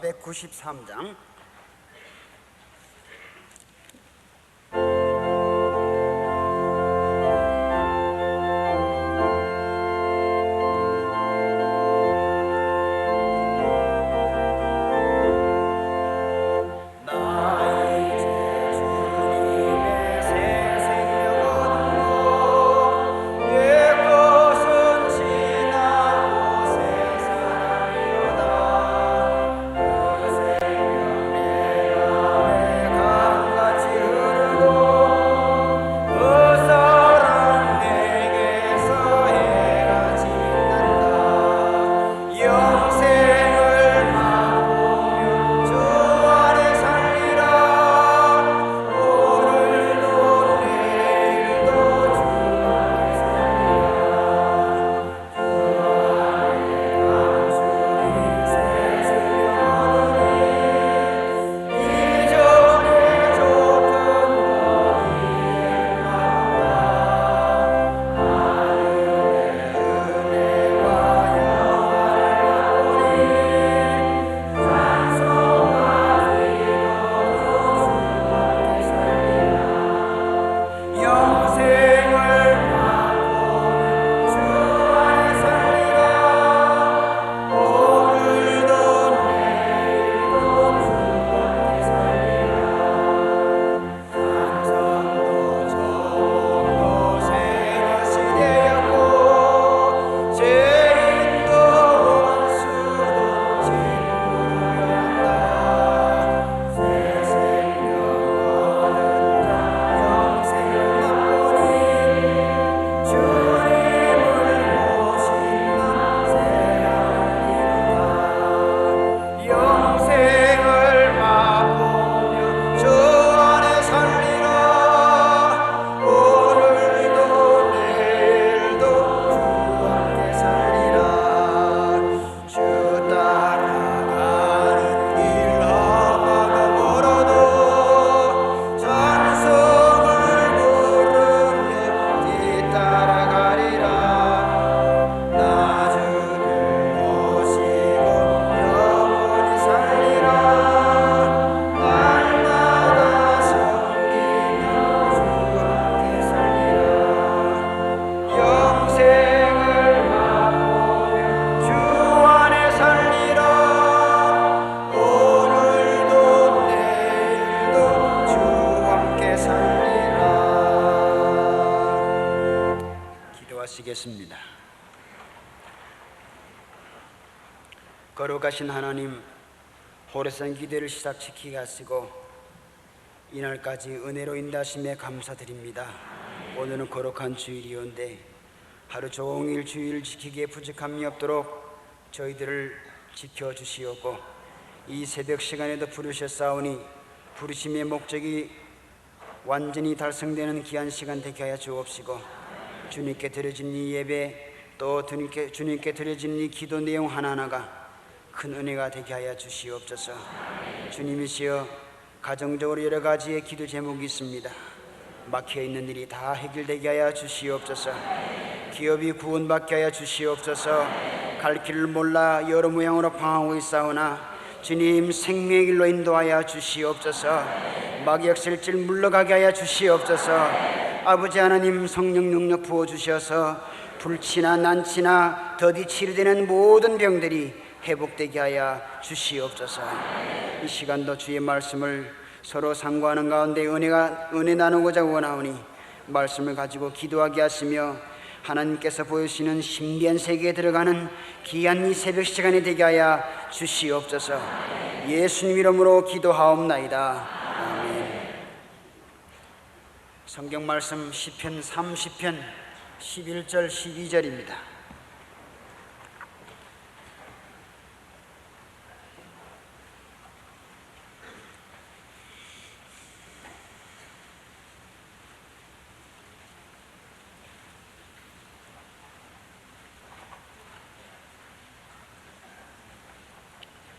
493장 기도하시겠습니다. 거룩하신 하나님, 호래산 기대를 시작시키게 하시고 이날까지 은혜로 인도하심에 감사드립니다. 오늘은 거룩한 주일이온데 하루 종일 주일을 지키기에 부족함이 없도록 저희들을 지켜주시옵고 이 새벽 시간에도 부르셨사오니 부르심의 목적이 완전히 달성되는 귀한 시간 되게 하여 주옵시고 주님께 드려진 이 예배 또 주님께 드려진 이 기도 내용 하나하나가 큰 은혜가 되게 하여 주시옵소서. 주님이시여, 가정적으로 여러 가지의 기도 제목이 있습니다. 막혀있는 일이 다 해결되게 하여 주시옵소서. 기업이 구원받게 하여 주시옵소서. 갈 길을 몰라 여러 모양으로 방황하고 있사오나 주님 생명의 길로 인도하여 주시옵소서. 막역설질 물러가게 하여 주시옵소서. 아버지 하나님, 성령 능력 부어주셔서 불치나 난치나 더디 치료되는 모든 병들이 회복되게 하여 주시옵소서. 이 시간도 주의 말씀을 서로 상고하는 가운데 은혜 나누고자 원하오니 말씀을 가지고 기도하게 하시며 하나님께서 보여주시는 신비한 세계에 들어가는 귀한 이 새벽 시간이 되게 하여 주시옵소서. 예수님 이름으로 기도하옵나이다. 성경 말씀 시편 30편 11절 12절입니다.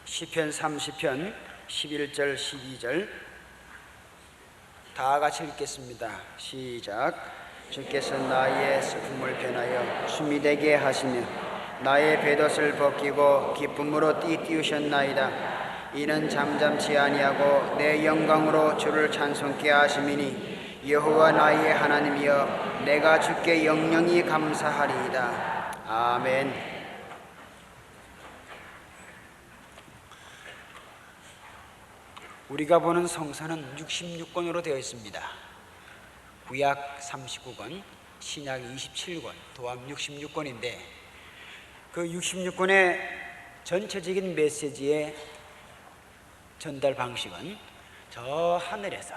시편 30편 11절 12절 다 같이 읽겠습니다. 시작. 주께서 나의 슬픔을 변하여 춤이 되게 하시며 나의 벨옷을 벗기고 기쁨으로 띠띠우셨나이다. 이는 잠잠치 아니하고 내 영광으로 주를 찬송케 하심이니 여호와 나의 하나님이여 내가 주께 영영이 감사하리이다. 아멘. 우리가 보는 성서는 66권으로 되어 있습니다. 구약 39권, 신약 27권, 도합 66권인데 그 66권의 전체적인 메시지의 전달 방식은 저 하늘에서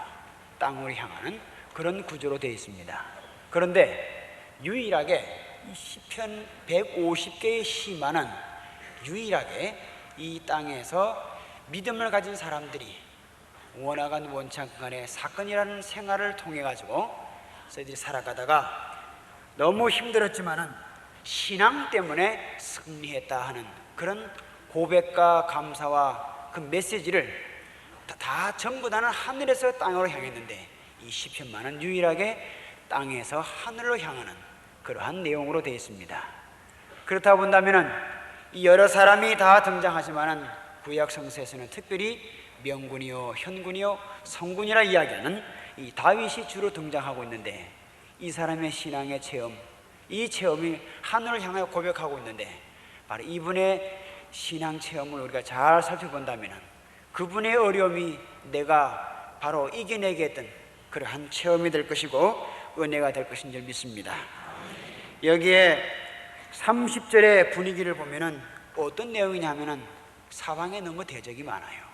땅으로 향하는 그런 구조로 되어 있습니다. 그런데 유일하게 이 시편 150개의 시만은 유일하게 이 땅에서 믿음을 가진 사람들이 원하건 원치 않건 간에 사건이라는 생활을 통해 가지고 저희들이 살아가다가 너무 힘들었지만은 신앙 때문에 승리했다 하는 그런 고백과 감사와 그 메시지를 다 전부 다는 하늘에서 땅으로 향했는데 이 시편만은 유일하게 땅에서 하늘로 향하는 그러한 내용으로 되어 있습니다. 그렇다 본다면은 이 여러 사람이 다 등장하지만은 구약 성서에서는 특별히 명군이요, 현군이요, 성군이라 이야기하는 이 다윗이 주로 등장하고 있는데 이 사람의 신앙의 체험, 이 체험이 하늘을 향하여 고백하고 있는데 바로 이분의 신앙 체험을 우리가 잘 살펴본다면 그분의 어려움이 내가 바로 이겨내게 했던 그러한 체험이 될 것이고 은혜가 될 것인 줄 믿습니다. 여기에 30절의 분위기를 보면은 어떤 내용이냐 하면은 사방에 너무 대적이 많아요.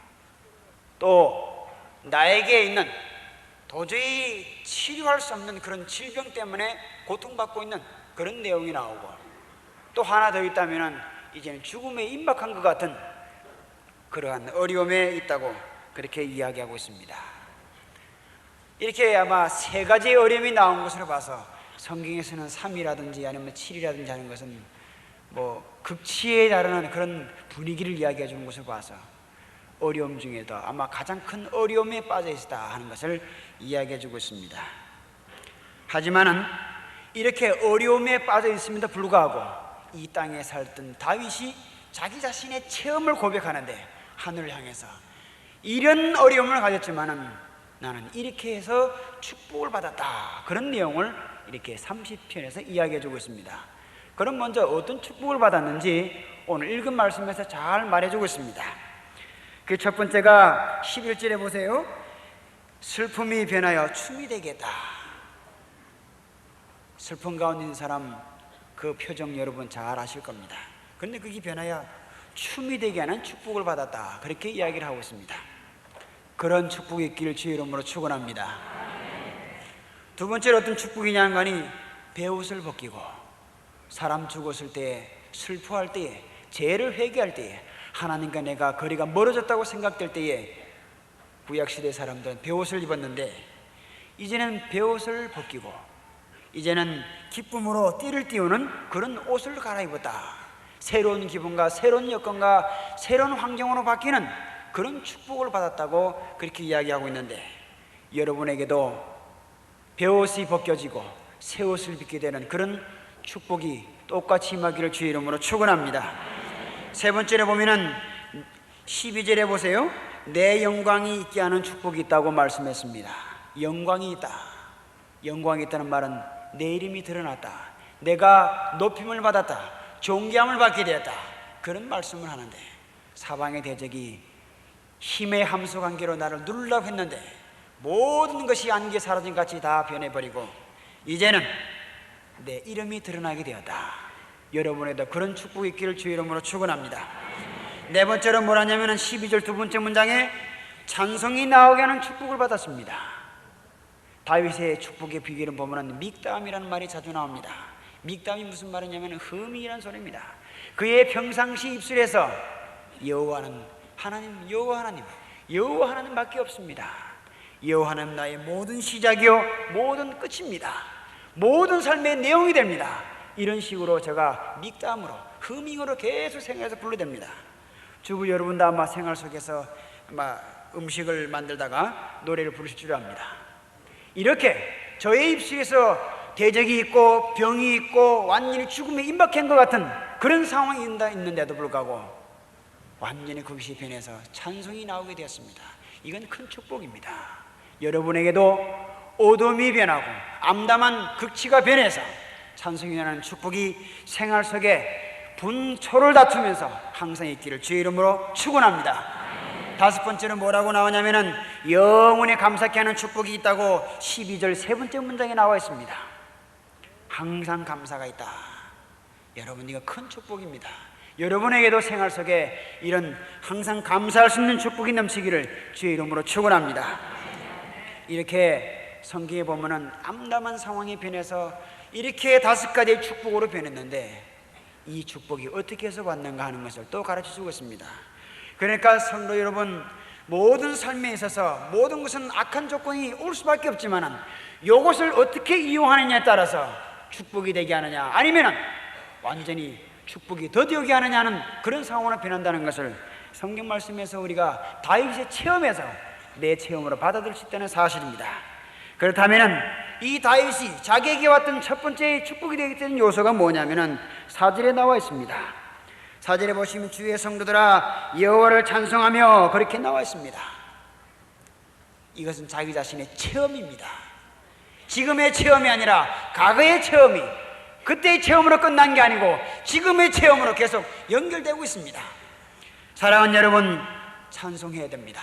또 나에게 있는 도저히 치료할 수 없는 그런 질병 때문에 고통받고 있는 그런 내용이 나오고 또 하나 더 있다면 이제는 죽음에 임박한 것 같은 그러한 어려움에 있다고 그렇게 이야기하고 있습니다. 이렇게 아마 세 가지의 어려움이 나온 것으로 봐서 성경에서는 3이라든지 아니면 7이라든지 하는 것은 뭐 극치에 달하는 그런 분위기를 이야기해 주는 것을 봐서 어려움 중에도 아마 가장 큰 어려움에 빠져 있다 하는 것을 이야기해 주고 있습니다. 하지만은 이렇게 어려움에 빠져 있음에도 불구하고 이 땅에 살던 다윗이 자기 자신의 체험을 고백하는데 하늘을 향해서 이런 어려움을 가졌지만은 나는 이렇게 해서 축복을 받았다 그런 내용을 이렇게 30편에서 이야기해 주고 있습니다. 그럼 먼저 어떤 축복을 받았는지 오늘 읽은 말씀에서 잘 말해 주고 있습니다. 그 첫 번째가 11절에 보세요. 슬픔이 변하여 춤이 되겠다. 슬픔 가운데 있는 사람 그 표정 여러분 잘 아실 겁니다. 그런데 그게 변하여 춤이 되게 하는 축복을 받았다 그렇게 이야기를 하고 있습니다. 그런 축복이 있기를 주의 이름으로 축원합니다. 두 번째로 어떤 축복이냐는 거니 베옷을 벗기고 사람 죽었을 때 슬퍼할 때에 죄를 회개할 때에 하나님과 내가 거리가 멀어졌다고 생각될 때에 구약시대 사람들은 베옷을 입었는데 이제는 베옷을 벗기고 이제는 기쁨으로 띠를 띄우는 그런 옷을 갈아입었다. 새로운 기분과 새로운 여건과 새로운 환경으로 바뀌는 그런 축복을 받았다고 그렇게 이야기하고 있는데 여러분에게도 베옷이 벗겨지고 새 옷을 입게 되는 그런 축복이 똑같이 임하기를 주의 이름으로 축원합니다. 세 번째로 보면은 12절에 보세요. 내 영광이 있게 하는 축복이 있다고 말씀했습니다. 영광이 있다. 영광이 있다는 말은 내 이름이 드러났다. 내가 높임을 받았다. 존귀함을 받게 되었다. 그런 말씀을 하는데 사방의 대적이 힘의 함수 관계로 나를 누르려고 했는데 모든 것이 안개 사라진 같이 다 변해버리고 이제는 내 이름이 드러나게 되었다. 여러분에도 그런 축복이 있기를 주의 이름으로 축원합니다. 네 번째로 뭐라냐면 12절 두 번째 문장에 찬송이 나오게 하는 축복을 받았습니다. 다윗의 축복의 비결을 보면 믹담이라는 말이 자주 나옵니다. 믹담이 무슨 말이냐면 흠이라는 소리입니다. 그의 평상시 입술에서 여호와는 하나님, 여호와 하나님, 여호와 하나님밖에 없습니다. 여호와 하나님 나의 모든 시작이요 모든 끝입니다. 모든 삶의 내용이 됩니다. 이런 식으로 제가 믹담으로 흐밍으로 계속 생각해서 불러댑니다. 주부 여러분도 아마 생활 속에서 아마 음식을 만들다가 노래를 부르실 줄 압니다. 이렇게 저의 입술에서 대적이 있고 병이 있고 완전히 죽음에 임박한 것 같은 그런 상황이 있는데도 불구하고 완전히 그것이 변해서 찬송이 나오게 되었습니다. 이건 큰 축복입니다. 여러분에게도 어둠이 변하고 암담한 극치가 변해서 찬송이 나는 축복이 생활 속에 분초를 다투면서 항상 있기를 주의 이름으로 축원합니다. 다섯 번째는 뭐라고 나오냐면은 영원히 감사케 하는 축복이 있다고 12절 세 번째 문장에 나와 있습니다. 항상 감사가 있다. 여러분, 이거 큰 축복입니다. 여러분에게도 생활 속에 이런 항상 감사할 수 있는 축복이 넘치기를 주의 이름으로 축원합니다. 이렇게 성경에 보면은 암담한 상황이 변해서 이렇게 다섯 가지의 축복으로 변했는데 이 축복이 어떻게 해서 왔는가 하는 것을 또 가르쳐주고 있습니다. 그러니까 성도 여러분, 모든 삶에 있어서 모든 것은 악한 조건이 올 수밖에 없지만 이것을 어떻게 이용하느냐에 따라서 축복이 되게 하느냐 아니면 완전히 축복이 더디게 하느냐는 그런 상황으로 변한다는 것을 성경 말씀에서 우리가 다윗의 체험에서 내 체험으로 받아들일 수 있다는 사실입니다. 그렇다면 이 다윗이 자기에게 왔던 첫 번째 축복이 되게 되는 요소가 뭐냐면은 4절에 나와 있습니다. 4절에 보시면 주의 성도들아 여호와를 찬송하며 그렇게 나와 있습니다. 이것은 자기 자신의 체험입니다. 지금의 체험이 아니라 과거의 체험이 그때의 체험으로 끝난 게 아니고 지금의 체험으로 계속 연결되고 있습니다. 사랑하는 여러분, 찬송해야 됩니다.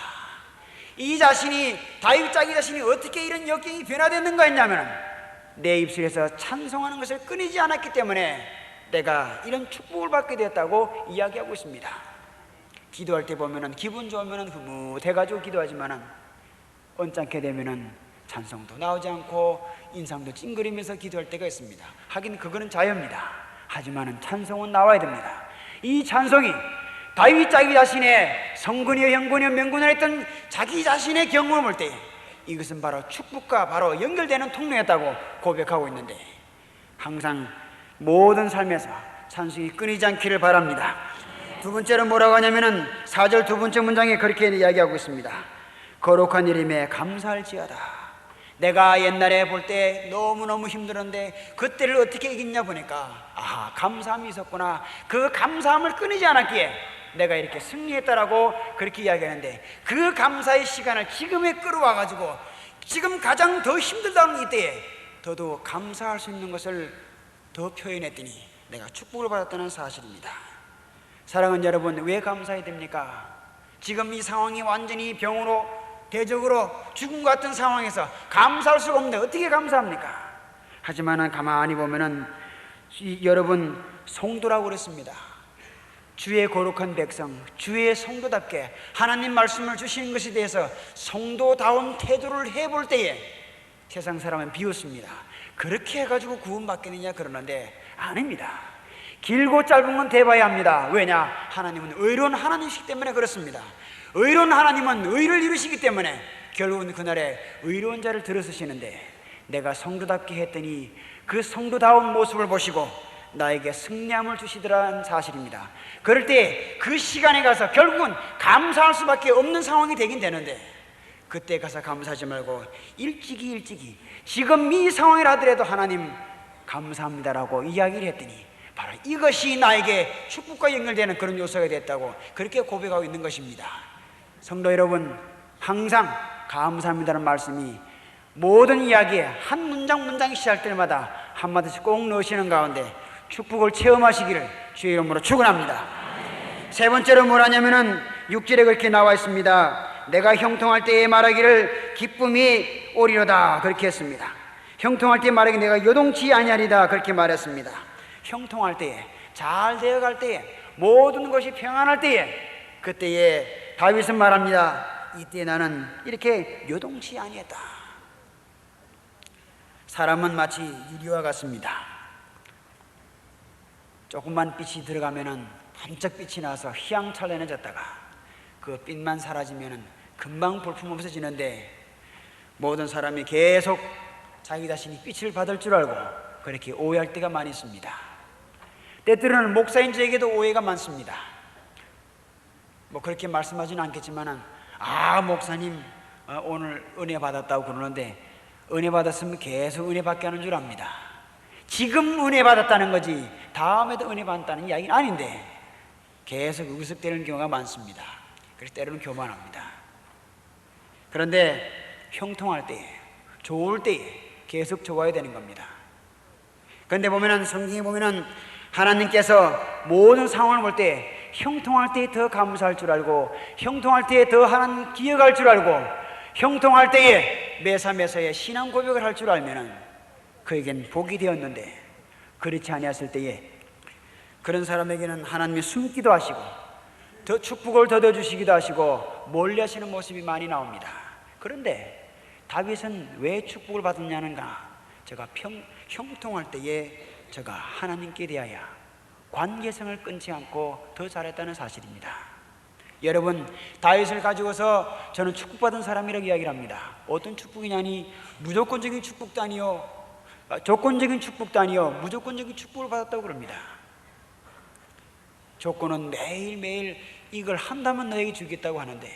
이 자신이 다윗 자기 자신이 어떻게 이런 역경이 변화됐는가 했냐면 내 입술에서 찬송하는 것을 끊이지 않았기 때문에 내가 이런 축복을 받게 되었다고 이야기하고 있습니다. 기도할 때 보면은 기분 좋으면은 흐뭇해가지고 기도하지만은 언짢게 되면은 찬송도 나오지 않고 인상도 찡그리면서 기도할 때가 있습니다. 하긴 그거는 자유입니다. 하지만은 찬송은 나와야 됩니다. 이 찬송이 다윗 자기 자신의 성군이여 형군이여 명군을 했던 자기 자신의 경험을 볼 때 이것은 바로 축복과 바로 연결되는 통로였다고 고백하고 있는데 항상 모든 삶에서 찬송이 끊이지 않기를 바랍니다. 두 번째로 뭐라고 하냐면은 4절 두 번째 문장에 그렇게 이야기하고 있습니다. 거룩한 이름에 감사할지어다. 내가 옛날에 볼 때 너무너무 힘들었는데 그때를 어떻게 이겼냐 보니까 감사함이 있었구나. 그 감사함을 끊이지 않았기에 내가 이렇게 승리했다라고 그렇게 이야기하는데 그 감사의 시간을 지금에 끌어와가지고 지금 가장 더 힘들다는 이때에 더더욱 감사할 수 있는 것을 더 표현했더니 내가 축복을 받았다는 사실입니다. 사랑하는 여러분, 왜 감사해야 됩니까? 지금 이 상황이 완전히 병으로 대적으로 죽음 같은 상황에서 감사할 수가 없는데 어떻게 감사합니까? 하지만 가만히 보면은 여러분 성도라고 그랬습니다. 주의 거룩한 백성, 주의 성도답게 하나님 말씀을 주시는 것에 대해서 성도다운 태도를 해볼 때에 세상 사람은 비웃습니다. 그렇게 해가지고 구원받겠느냐 그러는데 아닙니다. 길고 짧은 건 대봐야 합니다. 왜냐? 하나님은 의로운 하나님이시기 때문에 그렇습니다. 의로운 하나님은 의를 이루시기 때문에 결국은 그날에 의로운 자를 들어서시는데 내가 성도답게 했더니 그 성도다운 모습을 보시고 나에게 승리함을 주시더라는 사실입니다. 그럴 때 그 시간에 가서 결국은 감사할 수밖에 없는 상황이 되긴 되는데 그때 가서 감사하지 말고 일찍이 지금 이 상황이라 하더라도 하나님 감사합니다라고 이야기를 했더니 바로 이것이 나에게 축복과 연결되는 그런 요소가 됐다고 그렇게 고백하고 있는 것입니다. 성도 여러분, 항상 감사합니다라는 말씀이 모든 이야기에 한 문장이 시작할 때마다 한마디씩 꼭 넣으시는 가운데 축복을 체험하시기를 주의 이름으로 축원합니다. 세 번째로 뭐라냐면은 6절에 그렇게 나와 있습니다. 내가 형통할 때에 말하기를 기쁨이 오리로다 그렇게 했습니다. 형통할 때 말하기 내가 요동치 아니하리다 그렇게 말했습니다. 형통할 때에, 잘 되어갈 때에, 모든 것이 평안할 때에, 그때에 다윗은 말합니다. 이때 나는 이렇게 요동치 아니했다. 사람은 마치 유리와 같습니다. 조금만 빛이 들어가면은 반짝 빛이 나서 휘황찬란해졌다가 그 빛만 사라지면은 금방 볼품 없어지는데 모든 사람이 계속 자기 자신이 빛을 받을 줄 알고 그렇게 오해할 때가 많이 있습니다. 때때로는 목사인 저에게도 오해가 많습니다. 뭐 그렇게 말씀하지는 않겠지만은 목사님 오늘 은혜 받았다고 그러는데 은혜 받았으면 계속 은혜 받게 하는 줄 압니다. 지금 은혜 받았다는 거지 다음에도 은혜 받았다는 이야기는 아닌데 계속 의석되는 경우가 많습니다. 그래서 때로는 교만합니다. 그런데 형통할 때에, 좋을 때에 계속 좋아야 되는 겁니다. 그런데 보면은 성경에 보면은 하나님께서 모든 상황을 볼 때 형통할 때에 더 감사할 줄 알고, 형통할 때에 더 하나님 기억할 줄 알고, 형통할 때에 매사매사에 신앙 고백을 할 줄 알면은 그에겐 복이 되었는데, 그렇지 아니었을 때에 그런 사람에게는 하나님이 숨기도 하시고 더 축복을 더뎌 주시기도 하시고 멀리 하시는 모습이 많이 나옵니다. 그런데 다윗은 왜 축복을 받았냐는가? 제가 형통할 때에 제가 하나님께 대하여 관계성을 끊지 않고 더 잘했다는 사실입니다. 여러분, 다윗을 가지고서 저는 축복받은 사람이라고 이야기를 합니다. 어떤 축복이냐니 무조건적인 축복도 아니요, 조건적인 축복도 아니요, 무조건적인 축복을 받았다고 그럽니다. 조건은 매일매일 이걸 한다면 너에게 주겠다고 하는데,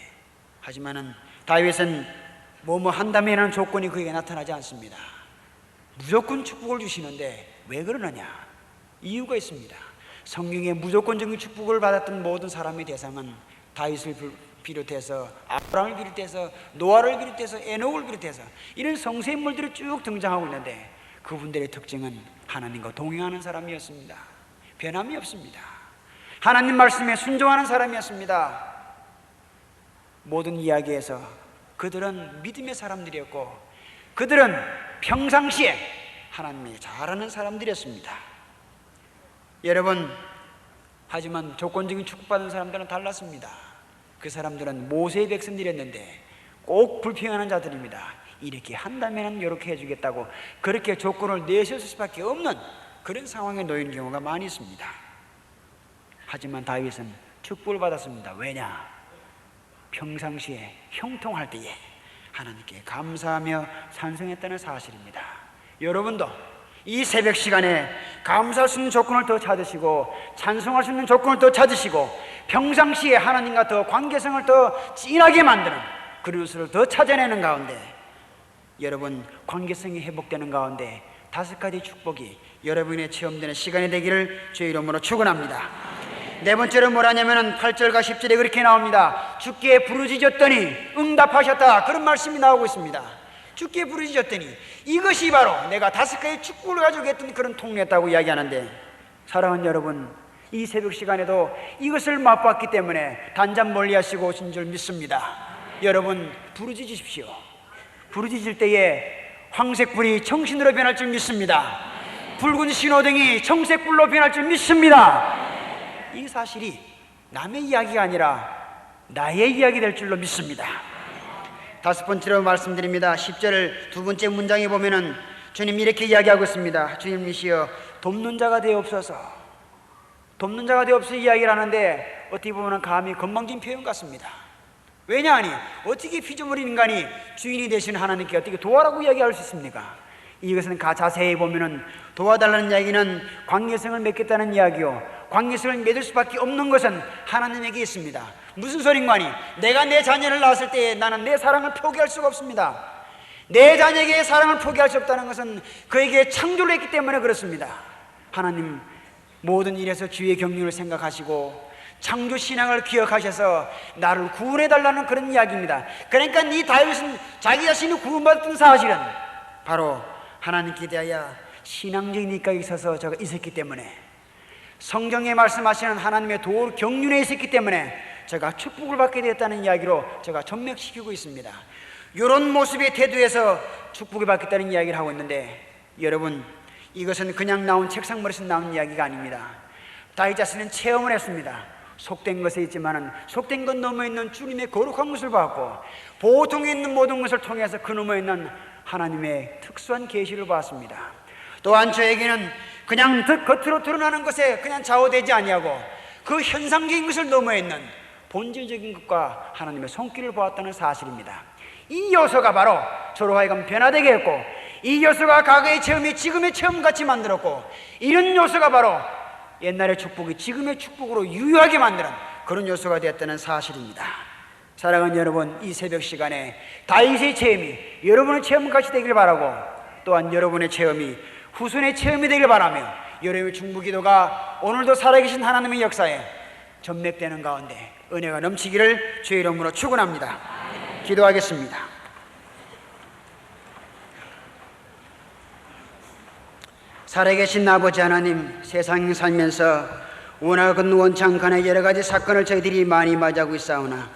하지만은 다윗은 뭐뭐 한다면이라는 조건이 그에게 나타나지 않습니다. 무조건 축복을 주시는데 왜 그러느냐? 이유가 있습니다. 성경에 무조건적인 축복을 받았던 모든 사람의 대상은 다윗을 비롯해서 아브라함을 비롯해서 노아를 비롯해서 에녹을 비롯해서 이런 성세 인물들이 쭉 등장하고 있는데, 그분들의 특징은 하나님과 동행하는 사람이었습니다. 변함이 없습니다. 하나님 말씀에 순종하는 사람이었습니다. 모든 이야기에서 그들은 믿음의 사람들이었고, 그들은 평상시에 하나님이 잘하는 사람들이었습니다. 여러분, 하지만 조건적인 축복받은 사람들은 달랐습니다. 그 사람들은 모세의 백성들이었는데 꼭 불평하는 자들입니다. 이렇게 한다면 이렇게 해주겠다고 그렇게 조건을 내세울 수밖에 없는 그런 상황에 놓인 경우가 많이 있습니다. 하지만 다윗은 축복을 받았습니다. 왜냐? 평상시에 형통할 때에 하나님께 감사하며 찬송했다는 사실입니다. 여러분도 이 새벽 시간에 감사할 수 있는 조건을 더 찾으시고 찬송할 수 있는 조건을 더 찾으시고 평상시에 하나님과 더 관계성을 더 진하게 만드는 그런 것을 더 찾아내는 가운데, 여러분 관계성이 회복되는 가운데 5가지 축복이 여러분의 체험되는 시간이 되기를 주의 이름으로 축원합니다. 네 번째로 뭐라냐면은 8절과 10절에 그렇게 나옵니다. 주께 부르짖었더니 응답하셨다, 그런 말씀이 나오고 있습니다. 주께 부르짖었더니, 이것이 바로 내가 5가지 축복을 가지고 했던 그런 통로였다고 이야기하는데, 사랑하는 여러분, 이 새벽 시간에도 이것을 맛봤기 때문에 단잠 멀리 하시고 오신 줄 믿습니다. 여러분 부르짖으십시오. 부르짖을 때에 황색불이 청신으로 변할 줄 믿습니다. 붉은 신호등이 청색불로 변할 줄 믿습니다. 이 사실이 남의 이야기가 아니라 나의 이야기 될 줄로 믿습니다. 5번째로 말씀드립니다. 10절 두 번째 문장에 보면은 주님 이렇게 이야기하고 있습니다. 주님이시여 돕는 자가 되옵소서. 돕는 자가 되옵소서 이야기를 하는데 어떻게 보면 감히 건방진 표현 같습니다. 왜냐하니 어떻게 피조물인 인간이 주인이 되시는 하나님께 어떻게 도와라고 이야기할 수 있습니까? 이것은 자세히 보면은 도와달라는 이야기는 관계성을 맺겠다는 이야기요, 관계성을 맺을 수밖에 없는 것은 하나님에게 있습니다. 무슨 소린가니? 내가 내 자녀를 낳았을 때 나는 내 사랑을 포기할 수가 없습니다. 내 자녀에게 사랑을 포기할 수 없다는 것은 그에게 창조를 했기 때문에 그렇습니다. 하나님 모든 일에서 주의 경륜을 생각하시고 창조 신앙을 기억하셔서 나를 구원해달라는 그런 이야기입니다. 그러니까 이 다윗은 자기 자신이 구원받았던 사실은 바로 하나님께 대하여 신앙적인 입각에 있어서 저가 있었기 때문에, 성경에 말씀하시는 하나님의 도울 경륜에 있었기 때문에 제가 축복을 받게 되었다는 이야기로 제가 전맥시키고 있습니다. 이런 모습의 태도에서 축복을 받겠다는 이야기를 하고 있는데, 여러분 이것은 그냥 나온 책상머리에서 나온 이야기가 아닙니다. 다윗 자신은 체험을 했습니다. 속된 것에 있지만은 속된 것 넘어 있는 주님의 거룩한 것을 봤고, 보통에 있는 모든 것을 통해서 그 넘어 있는 하나님의 특수한 계시를 봤습니다. 또한 저에게는 그냥 겉으로 드러나는 것에 그냥 좌우되지 아니하고 그 현상적인 것을 넘어 있는 본질적인 것과 하나님의 손길을 보았다는 사실입니다. 이 요소가 바로 저로 하여금 변화되게 했고, 이 요소가 과거의 체험이 지금의 체험같이 만들었고, 이런 요소가 바로 옛날의 축복이 지금의 축복으로 유효하게 만드는 그런 요소가 되었다는 사실입니다. 사랑하는 여러분, 이 새벽 시간에 다윗의 체험이 여러분의 체험같이 되길 바라고, 또한 여러분의 체험이 후손의 체험이 되길 바라며, 여러분의 중보기도가 오늘도 살아계신 하나님의 역사에 전맥되는 가운데 은혜가 넘치기를 주의 이름으로 축원합니다. 기도하겠습니다. 살아계신 아버지 하나님, 세상에 살면서 원하건 원창간에 여러 가지 사건을 저희들이 많이 맞이하고 있사오나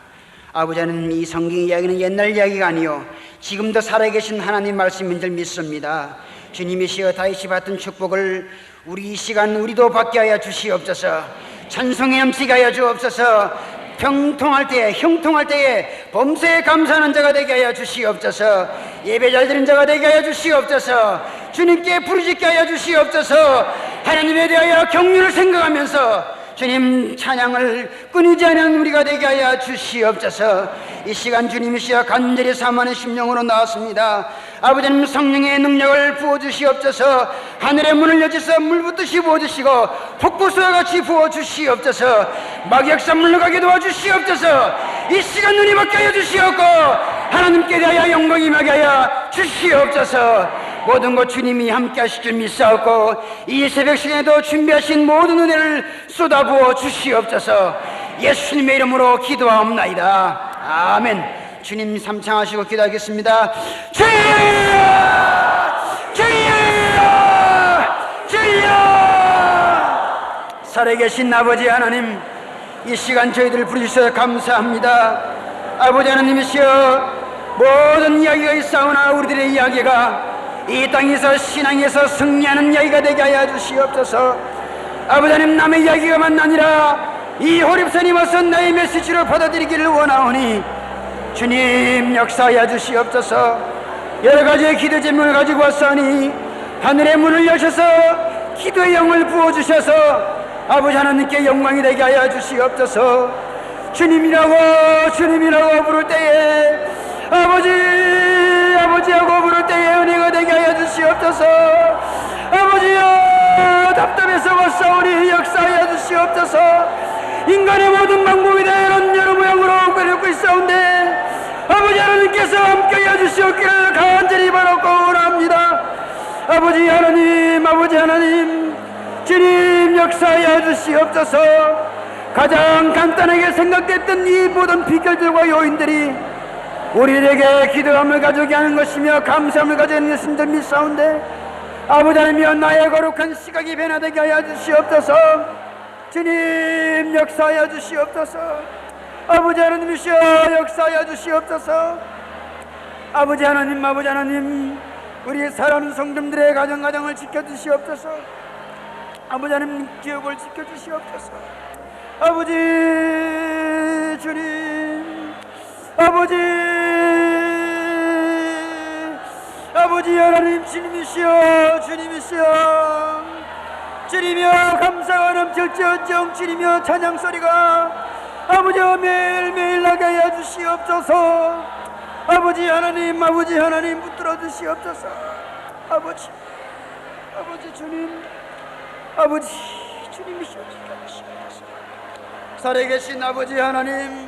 아버지 하나님, 이 성경 이야기는 옛날 이야기가 아니요 지금도 살아계신 하나님 말씀인 줄 믿습니다. 주님이시여 다윗이 받던 축복을 우리 이 시간 우리도 받게 하여 주시옵소서. 찬송이 넘치게 하여 주옵소서. 병통할 때에 형통할 때에 범사에 감사하는 자가 되게 하여 주시옵소서. 예배 잘 드리는 자가 되게 하여 주시옵소서. 주님께 부르짖게 하여 주시옵소서. 하나님에 대하여 경륜을 생각하면서 주님 찬양을 끊이지 않는 우리가 되게 하여 주시옵소서. 이 시간 주님이시여 간절히 사모하는 심령으로 나왔습니다. 아버지 하나님, 성령의 능력을 부어주시옵소서. 하늘의 문을 여셔서 물붓듯이 부어주시고 폭포수와 같이 부어주시옵소서. 막역사 물러가게 도와주시옵소서. 이 시간 눈이 받게 하여 주시옵고 하나님께 대하여 영광이 임하게 하여 주시옵소서. 모든 것 주님이 함께 하실 줄 믿사옵고 이 새벽 시간에도 준비하신 모든 은혜를 쏟아부어 주시옵소서. 예수님의 이름으로 기도하옵나이다. 아멘. 주님 삼창하시고 기도하겠습니다. 주여! 주여! 주여! 살아계신 아버지 하나님, 이 시간 저희들을 부르셔서 감사합니다. 아버지 하나님이시여, 모든 이야기가 있사오나 우리들의 이야기가 이 땅에서 신앙에서 승리하는 이야기가 되게 하여 주시옵소서. 아버지 하나님, 남의 이야기가만 아니라 이 호립산이 와서 나의 메시지를 받아들이기를 원하오니 주님 역사하여 주시옵소서. 여러가지의 기도 제목을 가지고 왔사오니 하늘의 문을 여셔서 기도의 영을 부어주셔서 아버지 하나님께 영광이 되게 하여 주시옵소서. 주님이라고 부를 때에 아버지하고 부를 때에 은혜가 되게 하여 주시옵소서. 아버지여, 답답해서 왔사오니 역사하여 주시옵소서. 인간의 모든 방법에 대한 여러 모양으로 끓고 있사온데 아버지 하나님께서 함께하여 주시옵기를 간절히 바라고 원합니다. 아버지 하나님, 주님 역사하여 주시옵소서. 가장 간단하게 생각됐던 이 모든 비결들과 요인들이 우리에게 기도함을 가져오게 하는 것이며 감사함을 가져오는 것인 줄 믿사온데 아버지 하나님이여, 나의 거룩한 시각이 변화되게 하여 주시옵소서. 주님 역사하여 주시옵소서. 아버지 하나님이시여 역사하여 주시옵소서. 아버지 하나님, 우리 사랑하는 성도들의 가정을 지켜주시옵소서. 아버지 하나님, 기업을 지켜주시옵소서. 아버지 주님, 아버지 하나님, 주님이시여 주님이여 감사가 넘칠지언정 주님이여 찬양소리가 아버지여 매일매일 나게 하여 주시옵소서. 아버지 하나님 붙들어 주시옵소서. 아버지 주님이시여 주시옵소서. 살아계신 아버지 하나님,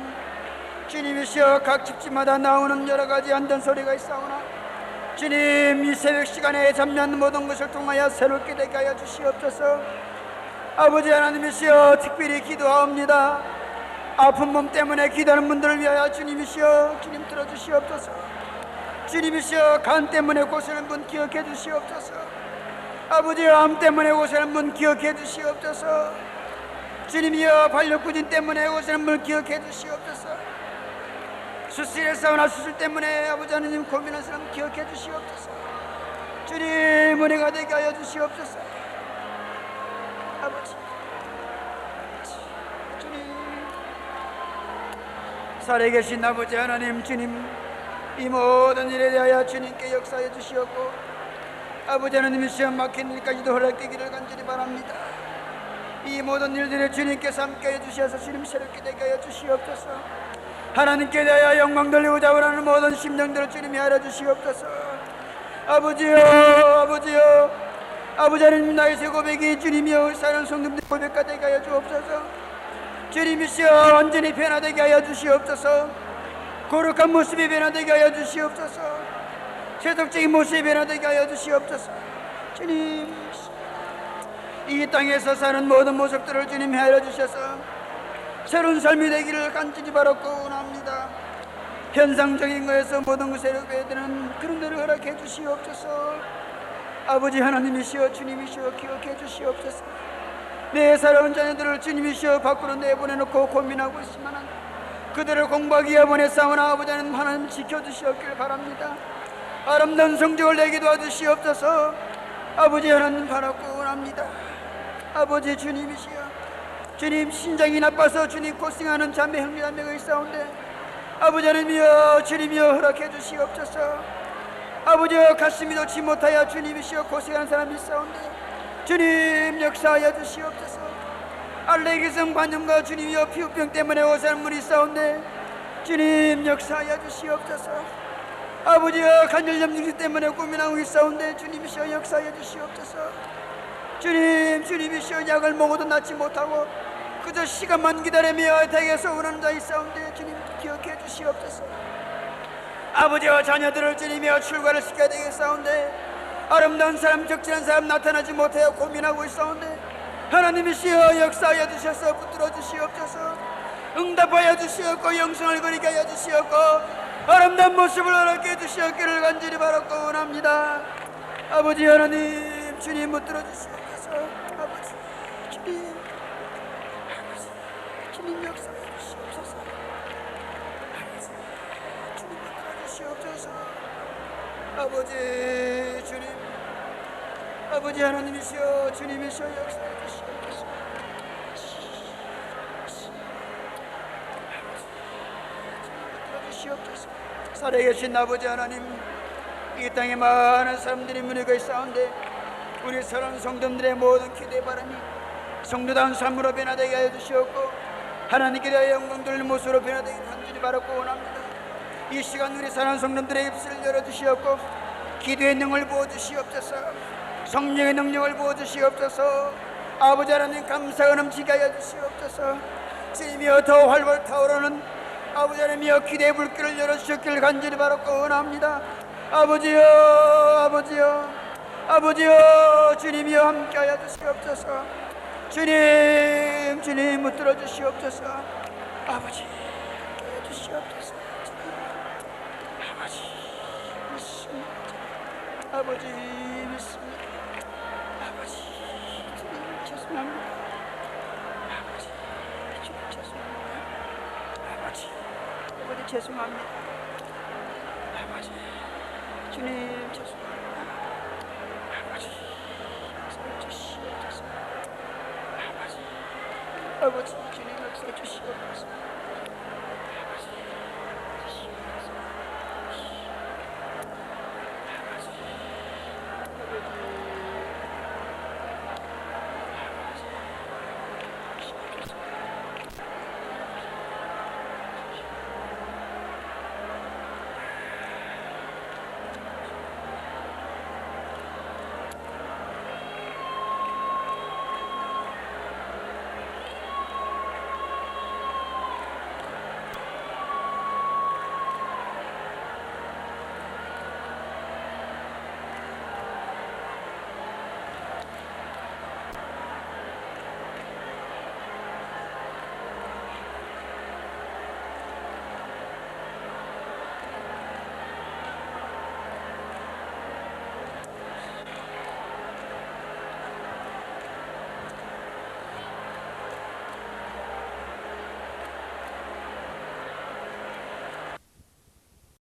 주님이시여 각 집집마다 나오는 여러가지 안전 소리가 있사오나 주님, 이 새벽 시간에 잠잠 모든 것을 통하여 새롭게 되게 하여 주시옵소서. 아버지 하나님이시여 특별히 기도하옵니다. 아픈 몸 때문에 기도하는 분들을 위하여 주님이시여 주님 들어주시옵소서. 주님이시여 간 때문에 고생하는 분 기억해 주시옵소서. 아버지 암 때문에 고생하는 분 기억해 주시옵소서. 주님이여 발력구진 때문에 고생하는 분 기억해 주시옵소서. 수술에 싸우나 수술 때문에 아버지 하나님 고민하는 사람 기억해 주시옵소서. 주님 은혜가 되게 하여 주시옵소서. 아버지 주님, 살아계신 아버지 하나님, 주님 이 모든 일에 대하여 주님께 역사해 주시옵고 아버지 하나님의 시험 막힌 일까지도 허락되기를 간절히 바랍니다. 이 모든 일들에 주님께서 함께해 주셔서 주님 새롭게 되게 하여 주시옵소서. 하나님께 대하여 영광 돌리고자 원하는 모든 심령들을 주님이 알아주시옵소서. 아버지여 아버지 하나님, 나의 새 고백이 주님이여 사는 성도들 고백가 되게 하여 주옵소서. 주님이시여 완전히 변화되게 하여 주시옵소서. 거룩한 모습이 변화되게 하여 주시옵소서. 세속적인 모습이 변화되게 하여 주시옵소서. 주님, 이 땅에서 사는 모든 모습들을 주님이 알아주셔서 새로운 삶이 되기를 간절히 바라고 원합니다. 현상적인 것에서 모든 것을 이루게 되는 그런 데를 허락해 주시옵소서. 아버지 하나님이시여 주님이시여 기억해 주시옵소서. 내 살아온 자녀들을 주님이시여 밖으로 내보내놓고 고민하고 있으면 그들을 공부하기 위해 보냈사오나 아버지 하나님 지켜주시옵길 바랍니다. 아름다운 성적을 내게 도와주시옵소서. 아버지 하나님 바라고 원합니다. 아버지 주님이시여 주님 신장이 나빠서 주님 고생하는 자매 형제 자매가 있사온데 아버지 하나님이여 주님이여 허락해 주시옵소서. 아버지여 가슴이 좋지 못하여 주님이시여 고생하는 사람이 있사온데 주님 역사하여 주시옵소서. 알레르기성 관념과 주님이여 피부병 때문에 오사는 분이 있사온데 주님 역사하여 주시옵소서. 아버지여 간절염 증세 때문에 고민하고 있사온데 주님이시여 역사하여 주시옵소서. 주님이시여 약을 먹어도 낫지 못하고 그저 시간만 기다리며 댁에서 오는 자 있사온데 주님 기억해 주시옵소서. 아버지와 자녀들을 주님이여 출가를 시켜야 되겠사온데 아름다운 사람 적절한 사람 나타나지 못하여 고민하고 있사온데 하나님이시여 역사하여 주셔서 붙들어 주시옵소서. 응답하여 주시옵고 영성을 거리게 하여 주시옵고 아름다운 모습을 허락해 주시옵기를 간절히 바라고 원합니다. 아버지 하나님 주님 붙들어 주시옵소서. 아버지 주님 주님 역사해 주시옵소서. 주님 붙들어 주시옵소서. 아버지 주님 아버지 하나님이시여 주님이시여 역사해 주시옵소서. 붙들어 주시옵소서. 살아계신 아버지 하나님 이 땅에 많은 사람들이 문의가 있사온데 우리 사랑하는 성도들의 모든 기대 바람이 성도다운 삶으로 변화되게 하여 주시옵고 하나님께 대하여 영광 돌리는 모습으로 변화되기를 간절히 바라고 원합니다. 이 시간 우리 사랑하는 성도들의 입술을 열어주시옵고 기도의 능력을 부어주시옵소서. 성령의 능력을 부어주시옵소서. 아버지 하나님 감사가 넘치게 하여 주시옵소서. 주님이여 더 활발 타오르는 아버지 하나님이여 기대의 불길을 열어주셨기를 간절히 바라고 원합니다. 아버지여 아버지여 아버지여 주님이여 함께하여 주시옵소서. 주님 붙들어 주시옵소서. 아버지 함께하여 주시옵소서. 아버지 믿습니다. 아버지 믿습니다. 아버지 주님 죄송합니다. 아버지 주님 죄송합니다. 아버지 죄송합니다. 아버지 주님 죄송합니다. 아버지 주시옵소서. 아버지 주님 역사해 주시옵소서.